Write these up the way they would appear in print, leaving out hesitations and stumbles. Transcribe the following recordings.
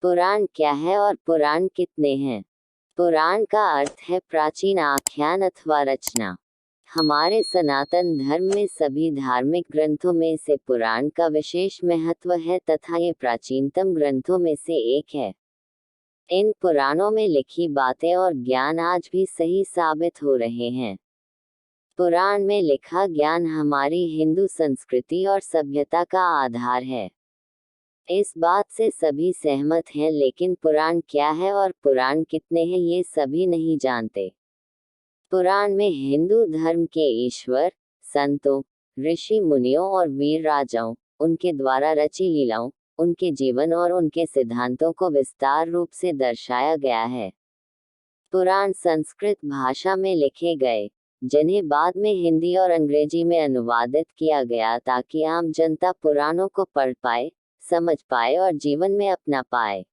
पुराण क्या है और पुराण कितने हैं? पुराण का अर्थ है प्राचीन आख्यान अथवा रचना। हमारे सनातन धर्म में सभी धार्मिक ग्रंथों में से पुराण का विशेष महत्व है तथा ये प्राचीनतम ग्रंथों में से एक है। इन पुराणों में लिखी बातें और ज्ञान आज भी सही साबित हो रहे हैं। पुराण में लिखा ज्ञान हमारी हिंदू संस्कृति और सभ्यता का आधार है। इस बात से सभी सहमत हैं, लेकिन पुराण क्या है और पुराण कितने हैं ये सभी नहीं जानते। पुराण में हिंदू धर्म के ईश्वर, संतों, ऋषि मुनियों और वीर राजाओं, उनके द्वारा रची लीलाओं, उनके जीवन और उनके सिद्धांतों को विस्तार रूप से दर्शाया गया है। पुराण संस्कृत भाषा में लिखे गए, जिन्हें बाद में हिंदी और अंग्रेजी में अनुवादित किया गया ताकि आम जनता पुराणों को पढ़ पाए, समझ पाए और जीवन में अपना पाए।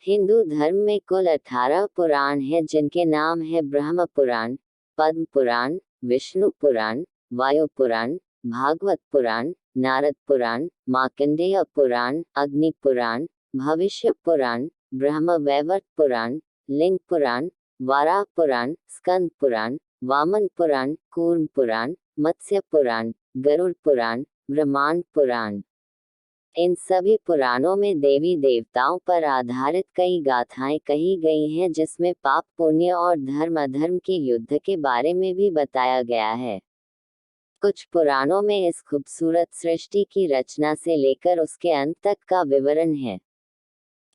हिंदू धर्म में कुल 18 पुराण हैं, जिनके नाम है ब्रह्म पुराण, पद्म पुराण, विष्णु पुराण, वायु पुराण, भागवत पुराण, नारद पुराण, मार्कंडेय पुराण, अग्नि पुराण, भविष्य पुराण, ब्रह्म वैवर्त पुराण, लिंग पुराण, वाराह पुराण, स्कंद पुराण, वामन पुराण, कूर्म पुराण, मत्स्य पुराण, गरुड़ पुराण, ब्रह्मांड पुराण। इन सभी पुराणों में देवी देवताओं पर आधारित कई गाथाएं कही गई हैं, जिसमें पाप पुण्य और धर्म अधर्म के युद्ध के बारे में भी बताया गया है। कुछ पुराणों में इस खूबसूरत सृष्टि की रचना से लेकर उसके अंत तक का विवरण है।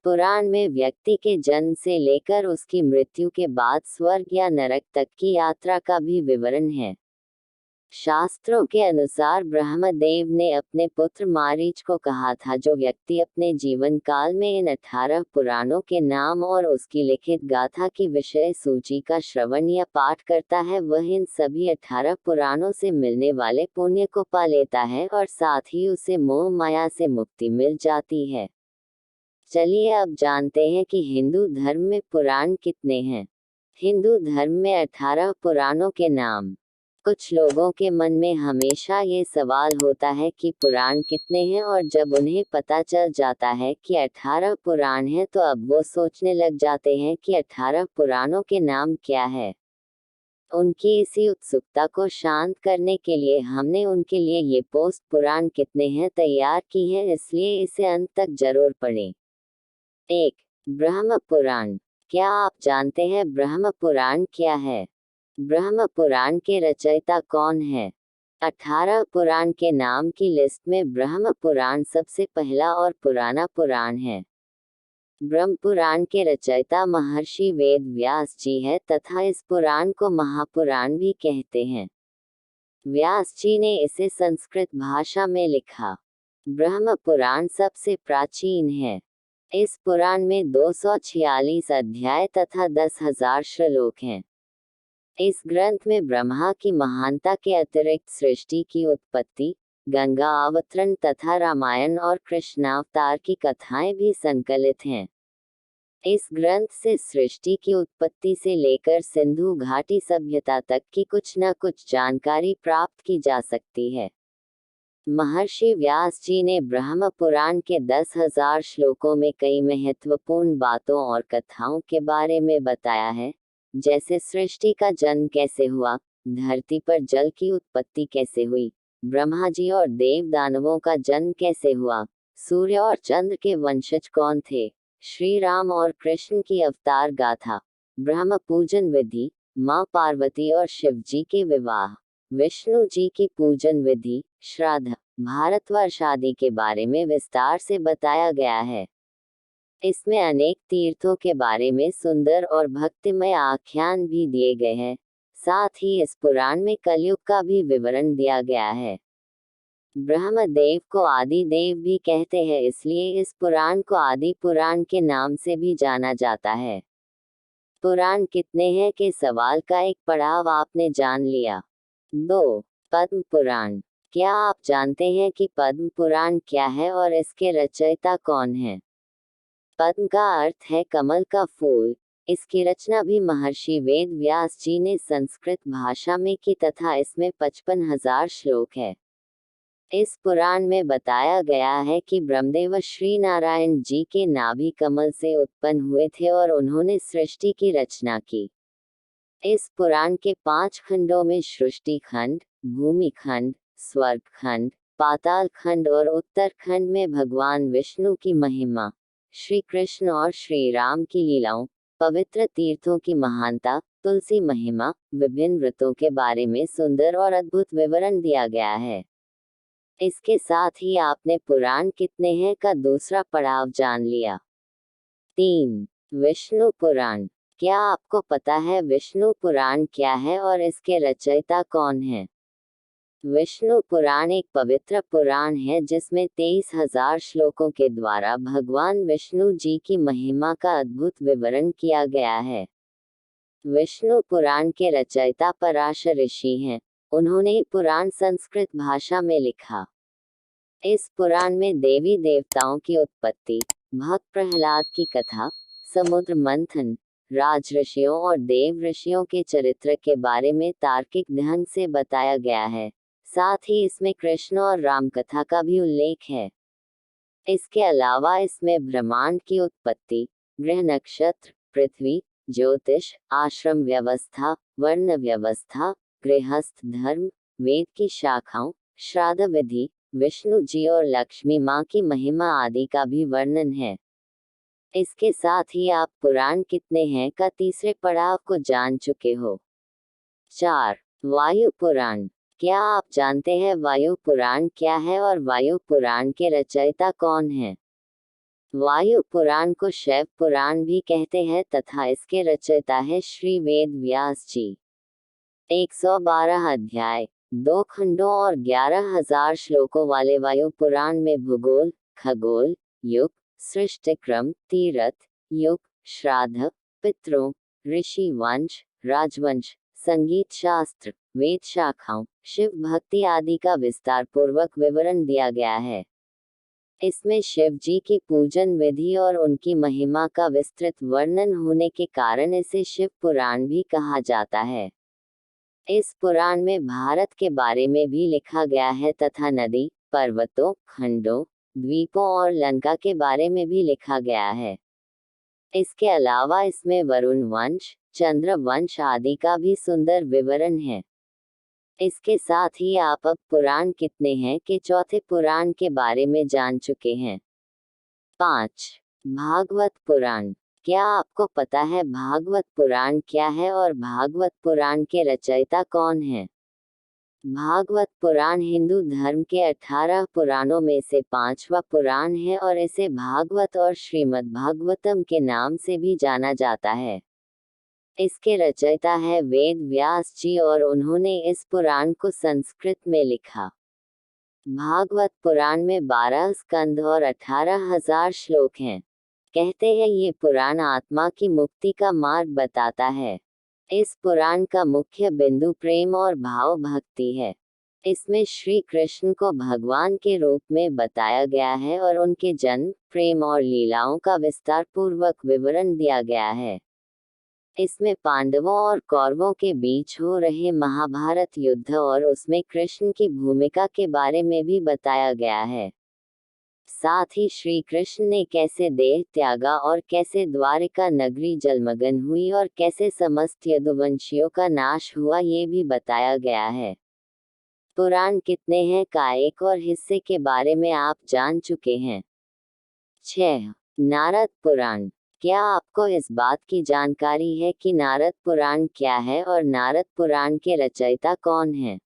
पुराण में व्यक्ति के जन्म से लेकर उसकी मृत्यु के बाद स्वर्ग या नरक तक की यात्रा का भी विवरण है। शास्त्रों के अनुसार ब्रह्मदेव ने अपने पुत्र मारीच को कहा था, जो व्यक्ति अपने जीवन काल में इन 18 पुराणों के नाम और उसकी लिखित गाथा की विषय सूची का श्रवण या पाठ करता है, वह इन सभी 18 पुराणों से मिलने वाले पुण्य को पा लेता है और साथ ही उसे मोह माया से मुक्ति मिल जाती है। चलिए अब जानते हैं कि हिंदू धर्म में पुराण कितने हैं। हिंदू धर्म में 18 पुराणों के नाम। कुछ लोगों के मन में हमेशा ये सवाल होता है कि पुराण कितने हैं, और जब उन्हें पता चल जाता है कि 18 पुराण हैं तो अब वो सोचने लग जाते हैं कि 18 पुराणों के नाम क्या है। उनकी इसी उत्सुकता को शांत करने के लिए हमने उनके लिए ये पोस्ट पुराण कितने हैं तैयार की है, इसलिए इसे अंत तक जरूर पढ़ें। 1. ब्रह्म पुराण। क्या आप जानते हैं ब्रह्म पुराण क्या है? ब्रह्म पुराण के रचयिता कौन है? 18 पुराण के नाम की लिस्ट में ब्रह्म पुराण सबसे पहला और पुराना पुराण है। ब्रह्म पुराण के रचयिता महर्षि वेद व्यास जी है तथा इस पुराण को महापुराण भी कहते हैं। व्यास जी ने इसे संस्कृत भाषा में लिखा। ब्रह्म पुराण सबसे प्राचीन है। इस पुराण में 246 अध्याय तथा 10,000 श्लोक हैं। इस ग्रंथ में ब्रह्मा की महानता के अतिरिक्त सृष्टि की उत्पत्ति, गंगा अवतरण तथा रामायण और कृष्णावतार की कथाएं भी संकलित हैं। इस ग्रंथ से सृष्टि की उत्पत्ति से लेकर सिंधु घाटी सभ्यता तक की कुछ न कुछ जानकारी प्राप्त की जा सकती है। महर्षि व्यास जी ने ब्रह्म पुराण के 10,000 श्लोकों में कई महत्वपूर्ण बातों और कथाओं के बारे में बताया है, जैसे सृष्टि का जन्म कैसे हुआ, धरती पर जल की उत्पत्ति कैसे हुई, ब्रह्मा जी और देव दानवों का जन्म कैसे हुआ, सूर्य और चंद्र के वंशज कौन थे, श्री राम और कृष्ण की अवतार गाथा, ब्रह्म पूजन विधि, माँ पार्वती और शिव जी के विवाह, विष्णु जी की पूजन विधि, श्राद्ध, भारतवर्ष आदि के बारे में विस्तार से बताया गया है। इसमें अनेक तीर्थों के बारे में सुंदर और भक्तिमय आख्यान भी दिए गए हैं। साथ ही इस पुराण में कलयुग का भी विवरण दिया गया है। ब्रह्मदेव को आदि देव भी कहते हैं, इसलिए इस पुराण को आदि पुराण के नाम से भी जाना जाता है। पुराण कितने हैं के सवाल का एक पड़ाव आपने जान लिया। 2. पद्म पुराण। क्या आप जानते हैं कि पद्म पुराण क्या है और इसके रचयिता कौन है? पद्म का अर्थ है कमल का फूल। इसकी रचना भी महर्षि वेद व्यास जी ने संस्कृत भाषा में की तथा इसमें 55,000 श्लोक है। इस पुराण में बताया गया है कि ब्रह्मदेव श्री नारायण जी के नाभि कमल से उत्पन्न हुए थे और उन्होंने सृष्टि की रचना की। इस पुराण के 5 खंडों में सृष्टि खंड, भूमि खंड, स्वर्ग खंड, पाताल खंड और उत्तर खंड में भगवान विष्णु की महिमा, श्री कृष्ण और श्री राम की लीलाओं, पवित्र तीर्थों की महानता, तुलसी महिमा, विभिन्न व्रतों के बारे में सुंदर और अद्भुत विवरण दिया गया है। इसके साथ ही आपने पुराण कितने हैं का दूसरा पड़ाव जान लिया। 3. विष्णु पुराण। क्या आपको पता है विष्णु पुराण क्या है और इसके रचयिता कौन है? विष्णु पुराण एक पवित्र पुराण है जिसमें 23,000 श्लोकों के द्वारा भगवान विष्णु जी की महिमा का अद्भुत विवरण किया गया है। विष्णु पुराण के रचयिता पराशर ऋषि हैं। उन्होंने पुराण संस्कृत भाषा में लिखा। इस पुराण में देवी देवताओं की उत्पत्ति, भक्त प्रहलाद की कथा, समुद्र मंथन, राज ऋषियों और देव ऋषियों के चरित्र के बारे में तार्किक ढंग से बताया गया है। साथ ही इसमें कृष्ण और राम कथा का भी उल्लेख है। इसके अलावा इसमें ब्रह्मांड की उत्पत्ति, ग्रह नक्षत्र, पृथ्वी, ज्योतिष, आश्रम व्यवस्था, वर्ण व्यवस्था, गृहस्थ धर्म, वेद की शाखाओं, श्राद्ध विधि, विष्णु जी और लक्ष्मी माँ की महिमा आदि का भी वर्णन है। इसके साथ ही आप पुराण कितने हैं का तीसरे पड़ाव को जान चुके हो। 4. वायु पुराण। क्या आप जानते हैं वायु पुराण क्या है और वायु पुराण के रचयिता कौन हैं? वायु पुराण को शैव पुराण भी कहते हैं तथा इसके रचयिता है श्री वेद व्यास जी। 112 अध्याय, 2 खंडों और 11,000 श्लोकों वाले वायु पुराण में भूगोल, खगोल, युग, सृष्टि क्रम, तीर्थ, युग, श्राद्ध, पितरों, ऋषि वंश, राजवंश, संगीत शास्त्र, वेद शाखाओं, शिव भक्ति आदि का विस्तार पूर्वक विवरण दिया गया है। इसमें शिव जी की पूजन विधि और उनकी महिमा का विस्तृत वर्णन होने के कारण इसे शिव पुराण भी कहा जाता है। इस पुराण में भारत के बारे में भी लिखा गया है तथा नदी, पर्वतों, खंडों, द्वीपों और लंका के बारे में भी लिखा गया है। इसके अलावा इसमें वरुण वंश, चंद्र वंश आदि का भी सुंदर विवरण है। इसके साथ ही आप अब पुराण कितने हैं के चौथे पुराण के बारे में जान चुके हैं। 5. भागवत पुराण। क्या आपको पता है भागवत पुराण क्या है और भागवत पुराण के रचयिता कौन हैं? भागवत पुराण हिंदू धर्म के 18 पुराणों में से 5वां पुराण है और इसे भागवत और श्रीमद् भागवतम के नाम से भी जाना जाता है। इसके रचयिता है वेद व्यास जी और उन्होंने इस पुराण को संस्कृत में लिखा। भागवत पुराण में 12 स्कंध और 18,000 श्लोक हैं। कहते हैं ये पुराण आत्मा की मुक्ति का मार्ग बताता है। इस पुराण का मुख्य बिंदु प्रेम और भाव भक्ति है। इसमें श्री कृष्ण को भगवान के रूप में बताया गया है और उनके जन्म, प्रेम और लीलाओं का विस्तार पूर्वक विवरण दिया गया है। इसमें पांडवों और कौरवों के बीच हो रहे महाभारत युद्ध और उसमें कृष्ण की भूमिका के बारे में भी बताया गया है। साथ ही श्री कृष्ण ने कैसे देह त्यागा और कैसे द्वारिका नगरी जलमग्न हुई और कैसे समस्त यदुवंशियों का नाश हुआ ये भी बताया गया है। पुराण कितने हैं का एक और हिस्से के बारे में आप जान चुके हैं। 6. नारद पुराण। क्या आपको इस बात की जानकारी है कि नारद पुराण क्या है और नारद पुराण के रचयिता कौन हैं?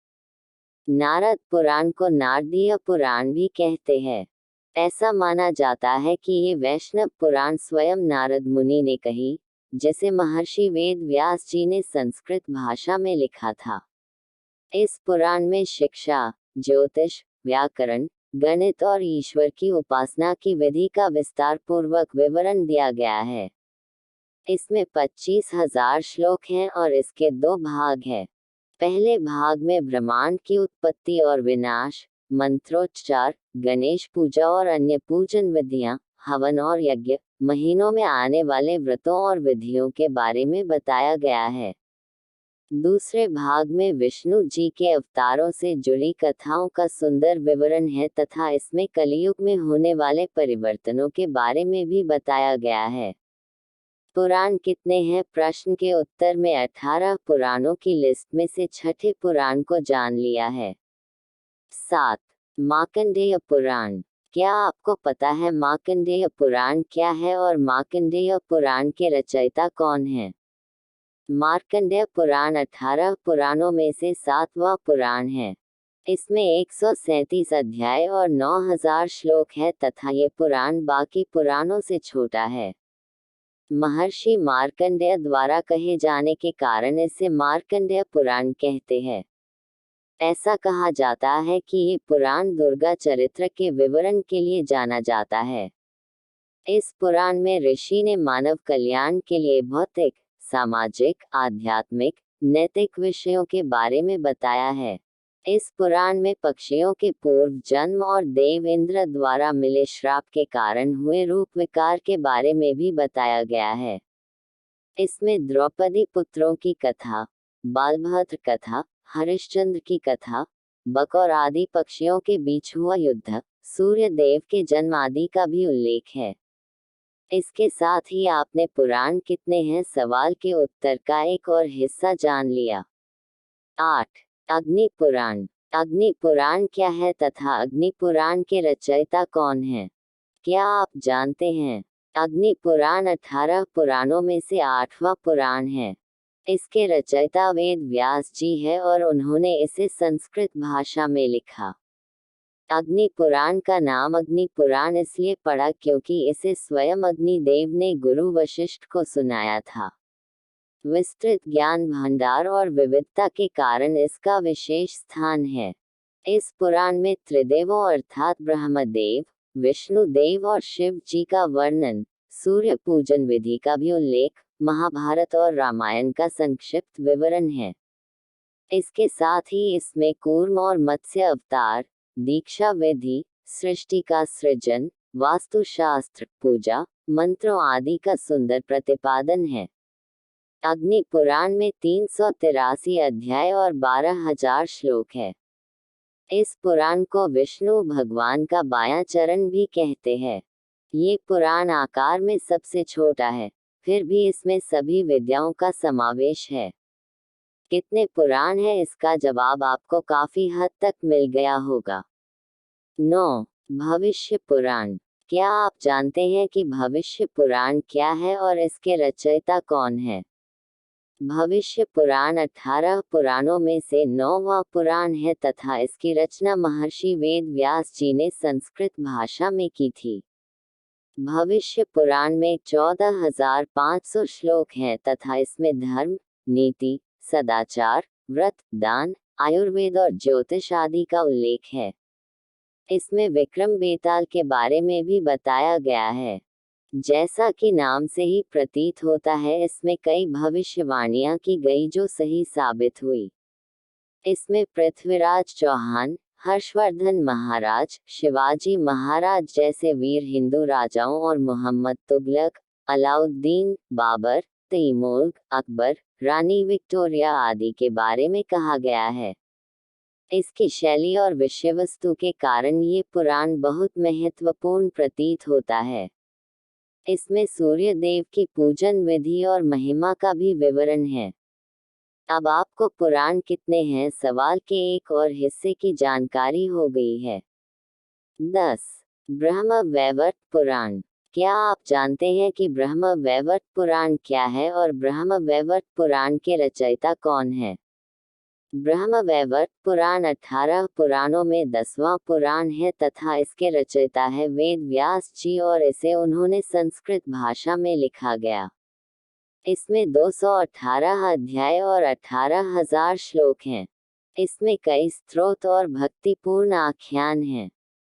नारद पुराण को नारदीय पुराण भी कहते हैं। ऐसा माना जाता है कि ये वैष्णव पुराण स्वयं नारद मुनि ने कही, जिसे महर्षि वेद व्यास जी ने संस्कृत भाषा में लिखा था। इस पुराण में शिक्षा, ज्योतिष, व्याकरण, गणित और ईश्वर की उपासना की विधि का विस्तार पूर्वक विवरण दिया गया है। इसमें 25,000 श्लोक हैं और इसके 2 भाग हैं। पहले भाग में ब्रह्मांड की उत्पत्ति और विनाश, मंत्रोच्चार, गणेश पूजा और अन्य पूजन विधियां, हवन और यज्ञ, महीनों में आने वाले व्रतों और विधियों के बारे में बताया गया है। दूसरे भाग में विष्णु जी के अवतारों से जुड़ी कथाओं का सुंदर विवरण है तथा इसमें कलियुग में होने वाले परिवर्तनों के बारे में भी बताया गया है। पुराण कितने हैं? प्रश्न के उत्तर में 18 पुराणों की लिस्ट में से छठे पुराण को जान लिया है। 7. मार्कंडेय पुराण। क्या आपको पता है मार्कंडेय पुराण क्या है और मार्कंडेय पुराण के रचयिता कौन हैं? मार्कंडेय पुराण 18 पुराणों में से 7वां पुराण है। इसमें 137 अध्याय और 9000 श्लोक है तथा ये पुराण बाकी पुराणों से छोटा है। महर्षि मार्कंडेय द्वारा कहे जाने के कारण इसे मार्कंडेय पुराण कहते हैं। ऐसा कहा जाता है कि ये पुराण दुर्गा चरित्र के विवरण के लिए जाना जाता है। इस पुराण में ऋषि ने मानव कल्याण के लिए भौतिक, सामाजिक, आध्यात्मिक, नैतिक विषयों के बारे में बताया है। इस पुराण में पक्षियों के पूर्व जन्म और देव इंद्र द्वारा मिले श्राप के कारण हुए रूप विकार के बारे में भी बताया गया है। इसमें द्रौपदी पुत्रों की कथा, बालभद्र कथा, हरिश्चंद्र की कथा, बक और आदि पक्षियों के बीच हुआ युद्ध, सूर्य देव के जन्म आदि का भी उल्लेख है। इसके साथ ही आपने पुराण कितने हैं सवाल के उत्तर का एक और हिस्सा जान लिया। 8. अग्नि पुराण। अग्नि पुराण क्या है तथा अग्नि पुराण के रचयिता कौन हैं? क्या आप जानते हैं? अग्नि पुराण 18 पुराणों में से 8वां पुराण है। इसके रचयिता वेद व्यास जी है और उन्होंने इसे संस्कृत भाषा में लिखा। अग्नि पुराण का नाम अग्नि पुराण इसलिए पड़ा क्योंकि इसे स्वयं अग्नि देव ने गुरु वशिष्ठ को सुनाया था। विस्तृत ज्ञान भंडार और विविधता के कारण इसका विशेष स्थान है। इस पुराण में त्रिदेवों अर्थात ब्रह्मदेव, विष्णु देव और शिव जी का वर्णन, सूर्य पूजन विधि का भी उल्लेख, महाभारत और रामायण का संक्षिप्त विवरण है। इसके साथ ही इसमें कूर्म और मत्स्य अवतार, दीक्षा विधि, सृष्टि का सृजन, वास्तुशास्त्र, पूजा, मंत्रों आदि का सुंदर प्रतिपादन है। अग्नि पुराण में 383 अध्याय और 12,000 श्लोक है। इस पुराण को विष्णु भगवान का बायां चरण भी कहते हैं। ये पुराण आकार में सबसे छोटा है, फिर भी इसमें सभी विद्याओं का समावेश है। कितने पुराण है इसका जवाब आपको काफी हद तक मिल गया होगा। 9. भविष्य पुराण। क्या आप जानते हैं कि भविष्य पुराण क्या है और इसके रचयिता कौन है? भविष्य पुराण 18 पुराणों में से 9वां पुराण है तथा इसकी रचना महर्षि वेद व्यास जी ने संस्कृत भाषा में की थी। भविष्य पुराण में 14,500 श्लोक हैं तथा इसमें धर्म, नीति, सदाचार, व्रत, दान, आयुर्वेद और ज्योतिष आदि का उल्लेख है। इसमें विक्रम बेताल के बारे में भी बताया गया है। जैसा कि नाम से ही प्रतीत होता है इसमें कई भविष्यवाणियां की गई जो सही साबित हुई। इसमें पृथ्वीराज चौहान, हर्षवर्धन महाराज, शिवाजी महाराज जैसे वीर हिंदू राजाओं और मोहम्मद तुगलक, अलाउद्दीन, बाबर, तैमूर, अकबर, रानी विक्टोरिया आदि के बारे में कहा गया है। इसकी शैली और विषय वस्तु के कारण ये पुराण बहुत महत्वपूर्ण प्रतीत होता है। इसमें सूर्य देव की पूजन विधि और महिमा का भी विवरण है। अब आपको पुराण कितने हैं सवाल के एक और हिस्से की जानकारी हो गई है। 10. ब्रह्म वैवर्त पुराण। क्या आप जानते हैं कि ब्रह्म वैवर्त पुराण क्या है और ब्रह्म वैवर्त पुराण के रचयिता कौन है? ब्रह्म वैवर्त पुराण 18 पुराणों में 10वां पुराण है तथा इसके रचयिता है वेद व्यास जी और इसे उन्होंने संस्कृत भाषा में लिखा गया। इसमें 218 अध्याय और 18,000 श्लोक हैं। इसमें कई स्तोत्र और भक्तिपूर्ण आख्यान हैं।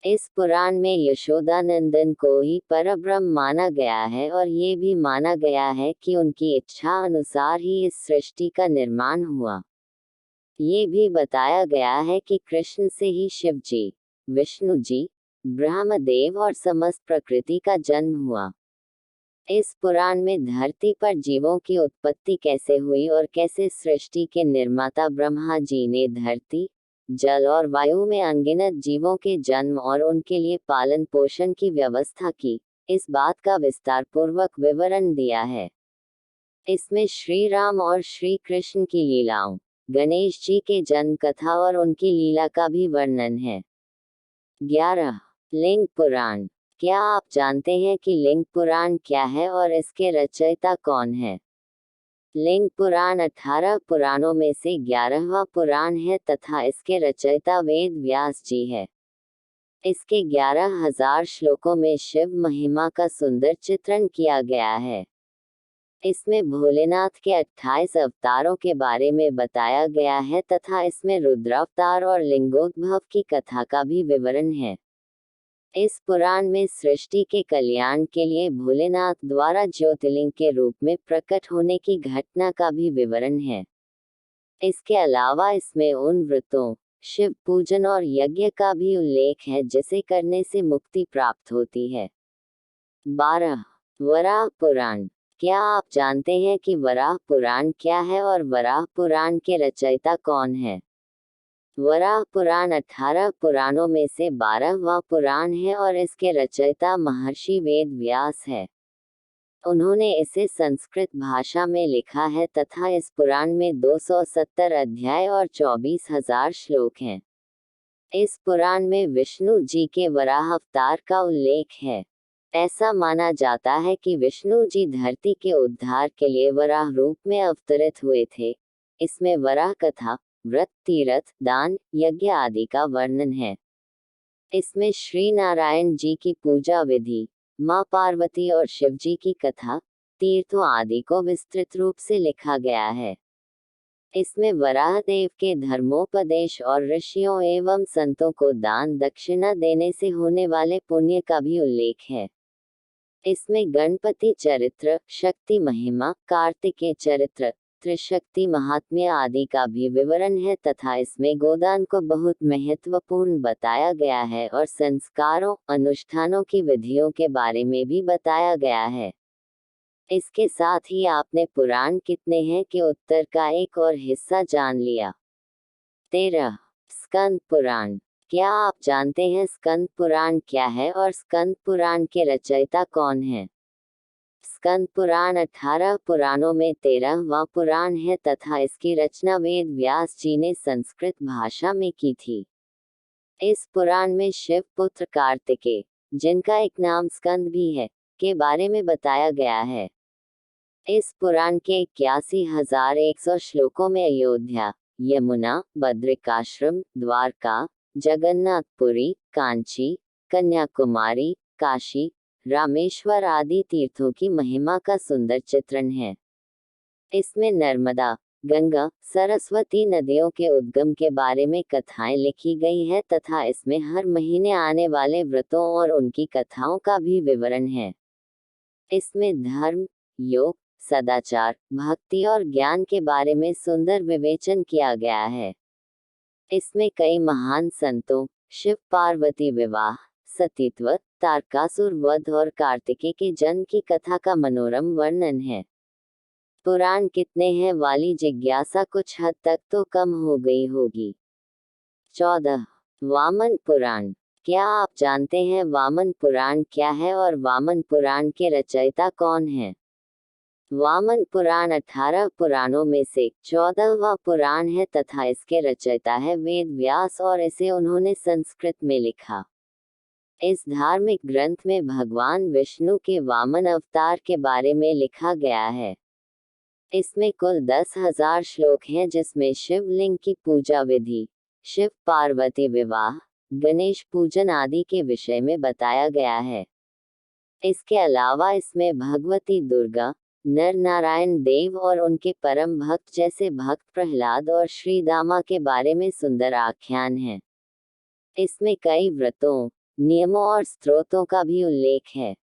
इस पुराण में यशोदानंदन को ही परब्रह्म माना गया है और ये भी माना गया है कि उनकी इच्छा अनुसार ही इस सृष्टि का निर्माण हुआ। ये भी बताया गया है कि कृष्ण से ही शिव जी, विष्णु जी, ब्रह्मदेव और समस्त प्रकृति का जन्म हुआ। इस पुराण में धरती पर जीवों की उत्पत्ति कैसे हुई और कैसे सृष्टि के निर्माता ब्रह्मा जी ने धरती, जल और वायु में अनगिनत जीवों के जन्म और उनके लिए पालन पोषण की व्यवस्था की, इस बात का विस्तार पूर्वक विवरण दिया है। इसमें श्री राम और श्री कृष्ण की लीलाओं, गणेश जी के जन्म कथा और उनकी लीला का भी वर्णन है। 11. लिंग पुराण। क्या आप जानते हैं कि लिंग पुराण क्या है और इसके रचयिता कौन है? लिंग पुराण 18 पुराणों में से 11वां पुराण है तथा इसके रचयिता वेद व्यास जी है। इसके 11,000 श्लोकों में शिव महिमा का सुंदर चित्रण किया गया है। इसमें भोलेनाथ के 28 अवतारों के बारे में बताया गया है तथा इसमें रुद्रावतार और लिंगोद्भव की कथा का भी विवरण है। इस पुराण में सृष्टि के कल्याण के लिए भोलेनाथ द्वारा ज्योतिर्लिंग के रूप में प्रकट होने की घटना का भी विवरण है। इसके अलावा इसमें उन व्रतों, शिव पूजन और यज्ञ का भी उल्लेख है जिसे करने से मुक्ति प्राप्त होती है। 12. वराह पुराण। क्या आप जानते हैं कि वराह पुराण क्या है और वराह पुराण के रचयिता कौन है? वराह पुराण 18 पुराणों में से 12वां पुराण है और इसके रचयिता महर्षि वेद व्यास है। उन्होंने इसे संस्कृत भाषा में लिखा है तथा इस पुराण में 270 अध्याय और 24,000 श्लोक हैं। इस पुराण में विष्णु जी के वराह अवतार का उल्लेख है। ऐसा माना जाता है कि विष्णु जी धरती के उद्धार के लिए वराह रूप में अवतरित हुए थे। इसमें वराह कथा, व्रत, तीर्थ, दान, यज्ञ आदि का वर्णन है। इसमें श्री नारायण जी की पूजा विधि, माँ पार्वती और शिव जी की कथा, तीर्थों आदि को विस्तृत रूप से लिखा गया है। इसमें वराह देव के धर्मोपदेश और ऋषियों एवं संतों को दान दक्षिणा देने से होने वाले पुण्य का भी उल्लेख है। इसमें गणपति चरित्र, शक्ति महिमा, कार्तिकेय चरित्र, त्रिशक्ति महात्म्य आदि का भी विवरण है तथा इसमें गोदान को बहुत महत्वपूर्ण बताया गया है और संस्कारों, अनुष्ठानों की विधियों के बारे में भी बताया गया है। इसके साथ ही आपने पुराण कितने हैं के उत्तर का एक और हिस्सा जान लिया। 13. स्कंद पुराण। क्या आप जानते हैं स्कंद पुराण क्या है और स्कंद पुराण के रचयिता कौन है? स्कंद पुराण 18 पुराणों में 13वां पुराण है तथा इसकी रचना वेद व्यास जी ने संस्कृत भाषा में की थी। इस पुराण में शिव पुत्र कार्तिकेय, जिनका एक नाम स्कंद भी है, के बारे में बताया गया है। इस पुराण के 81,100 श्लोकों में अयोध्या, यमुना, बद्रिकाश्रम, द्वारका, जगन्नाथपुरी, कांची, कन्याकुमारी, काशी, रामेश्वर आदि तीर्थों की महिमा का सुंदर चित्रण है। इसमें नर्मदा, गंगा, सरस्वती नदियों के उद्गम के बारे में कथाएं लिखी गई है तथा इसमें हर महीने आने वाले व्रतों और उनकी कथाओं का भी विवरण है। इसमें धर्म, योग, सदाचार, भक्ति और ज्ञान के बारे में सुंदर विवेचन किया गया है। इसमें कई महान संतों, शिव पार्वती विवाह, सतीत्व, तारकासुर वध और कार्तिकेय के जन्म की कथा का मनोरम वर्णन है। पुराण कितने हैं वाली जिज्ञासा कुछ हद तक तो कम हो गई होगी। 14. वामन पुराण। क्या आप जानते हैं वामन पुराण क्या है और वामन पुराण के रचयिता कौन है? वामन पुराण 18 पुराणों में से 14वां पुराण है तथा इसके रचयिता है वेद व्यास और इसे उन्होंने संस्कृत में लिखा। इस धार्मिक ग्रंथ में भगवान विष्णु के वामन अवतार के बारे में लिखा गया है। इसमें कुल 10,000 श्लोक हैं जिसमें शिवलिंग की पूजा विधि, शिव पार्वती विवाह, गणेश पूजन आदि के विषय में बताया गया है। इसके अलावा इसमें भगवती दुर्गा, नर नारायण देव और उनके परम भक्त जैसे भक्त प्रहलाद और श्री दामा के बारे में सुंदर आख्यान है। इसमें कई व्रतों, नियमों और स्तोत्रों का भी उल्लेख है।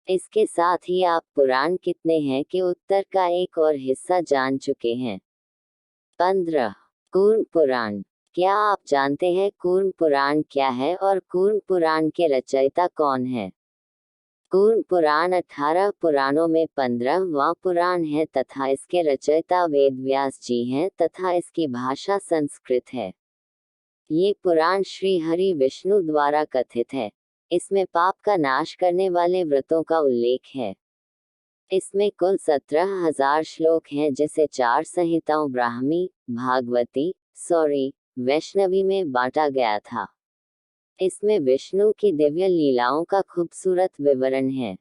इसके साथ ही आप पुराण कितने हैं के उत्तर का एक और हिस्सा जान चुके हैं। 15. कूर्म पुराण। क्या आप जानते हैं कूर्म पुराण क्या है और कूर्म पुराण के रचयिता कौन है? कूर्म पुराण 18 पुराणों में 15वां पुराण है तथा इसके रचयिता वेद व्यास जी हैं तथा इसकी भाषा संस्कृत है। ये पुराण श्री हरि विष्णु द्वारा कथित है। इसमें पाप का नाश करने वाले व्रतों का उल्लेख है। इसमें कुल 17,000 श्लोक हैं जिसे 4 संहिताओं ब्राह्मी, भागवती, सौरी, वैष्णवी में बांटा गया था। इसमें विष्णु की दिव्य लीलाओं का खूबसूरत विवरण है।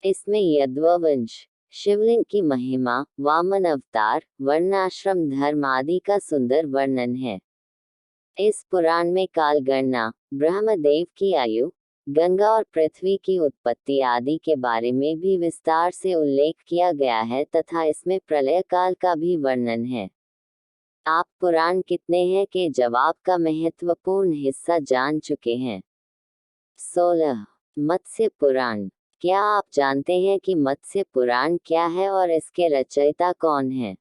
इसमें यज्ञवंश, शिवलिंग की महिमा, वामन अवतार, वर्णाश्रम धर्म आदि का सुंदर वर्णन है। इस पुराण में काल गणना, ब्रह्मदेव की आयु, गंगा और पृथ्वी की उत्पत्ति आदि के बारे में भी विस्तार से उल्लेख किया गया है तथा इसमें प्रलय काल का भी वर्णन है। आप पुराण कितने हैं के जवाब का महत्वपूर्ण हिस्सा जान चुके हैं। 16 मत्स्य पुराण। क्या आप जानते हैं कि मत्स्य पुराण क्या है और इसके रचयिता कौन है?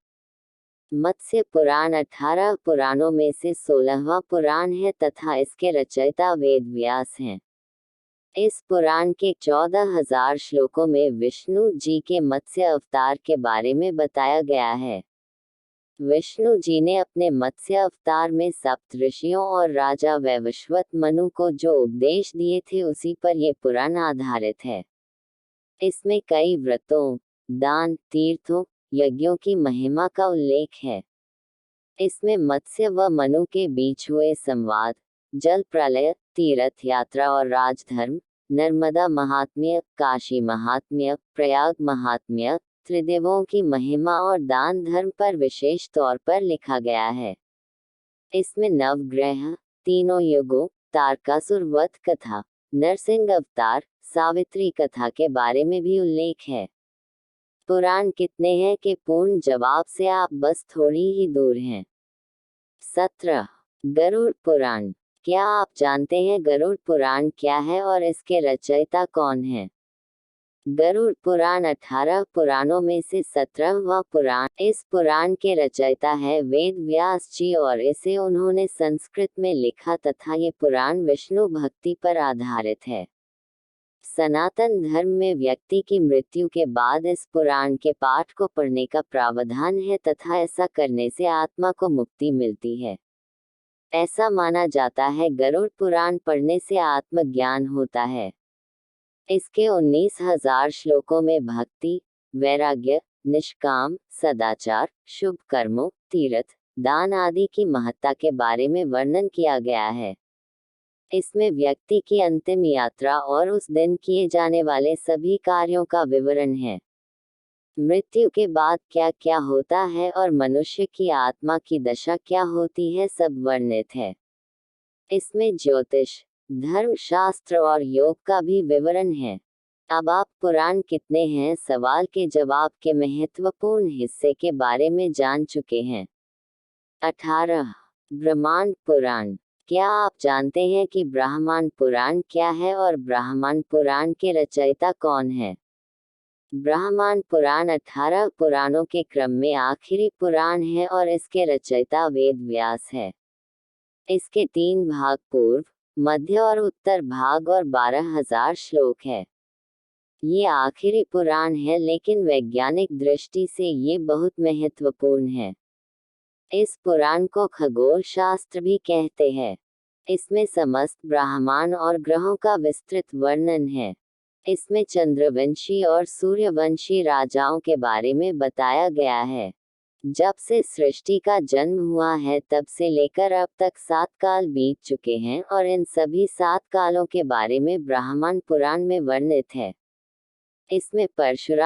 मत्स्य पुराण 18 पुराणों में से 16वां पुराण है तथा इसके रचयिता वेद व्यास हैं। इस पुराण के 14,000 श्लोकों में विष्णु जी के मत्स्य अवतार के बारे में बताया गया है। विष्णु जी ने अपने मत्स्य अवतार में सप्त ऋषियों और राजा वैवस्वत मनु को जो उपदेश दिए थे उसी पर यह पुराण आधारित है। इसमें कई व्रतों, दान, तीर्थों, यज्ञों की महिमा का उल्लेख है। इसमें मत्स्य व मनु के बीच हुए संवाद, जल प्रलय, तीर्थ यात्रा और राजधर्म, नर्मदा महात्म्य, काशी महात्म्य, प्रयाग महात्म्य, त्रिदेवों की महिमा और दान धर्म पर विशेष तौर पर लिखा गया है। इसमें नवग्रह, तीनों युगों, तारकासुर वध कथा, नरसिंह अवतार, सावित्री कथा के बारे में भी उल्लेख है। पुराण कितने हैं के पूर्ण जवाब से आप बस थोड़ी ही दूर हैं। 17 गरुड़ पुराण। क्या आप जानते हैं गरुड़ पुराण क्या है और इसके रचयिता कौन है? गरुड़ पुराण 18 पुराणों में से 17वां पुराण। इस पुराण के रचयिता है वेद व्यास जी और इसे उन्होंने संस्कृत में लिखा तथा ये पुराण विष्णु भक्ति पर आधारित है। सनातन धर्म में व्यक्ति की मृत्यु के बाद इस पुराण के पाठ को पढ़ने का प्रावधान है तथा ऐसा करने से आत्मा को मुक्ति मिलती है। ऐसा माना जाता है गरुड़ पुराण पढ़ने से आत्मज्ञान होता है। इसके 19,000 श्लोकों में भक्ति, वैराग्य, निष्काम, सदाचार, शुभ कर्मों, तीर्थ, दान आदि की महत्ता के बारे में वर्णन किया गया है। इसमें व्यक्ति की अंतिम यात्रा और उस दिन किए जाने वाले सभी कार्यों का विवरण है। मृत्यु के बाद क्या क्या होता है और मनुष्य की आत्मा की दशा क्या होती है सब वर्णित है। इसमें ज्योतिष, धर्म शास्त्र और योग का भी विवरण है। अब आप पुराण कितने हैं सवाल के जवाब के महत्वपूर्ण हिस्से के बारे में जान चुके हैं। 18 ब्रह्मांड पुराण। क्या आप जानते हैं कि ब्रह्मांड पुराण क्या है और ब्रह्मांड पुराण के रचयिता कौन है? ब्रह्मांड पुराण 18 पुराणों के क्रम में आखिरी पुराण है और इसके रचयिता वेद व्यास है। इसके 3 भाग पूर्व, मध्य और उत्तर भाग और 12,000 श्लोक है। ये आखिरी पुराण है लेकिन वैज्ञानिक दृष्टि से ये बहुत महत्वपूर्ण है। इस पुराण को खगोल शास्त्र भी कहते हैं। इसमें समस्त ब्रह्मांड और ग्रहों का विस्तृत वर्णन है। इसमें चंद्रवंशी और सूर्यवंशी राजाओं के बारे में बताया गया है। जब से सृष्टि का जन्म हुआ है तब से लेकर अब तक 7 काल बीत चुके हैं और इन सभी 7 कालों के बारे में ब्रह्मांड पुराण में वर्णित है। इसमें परशुराम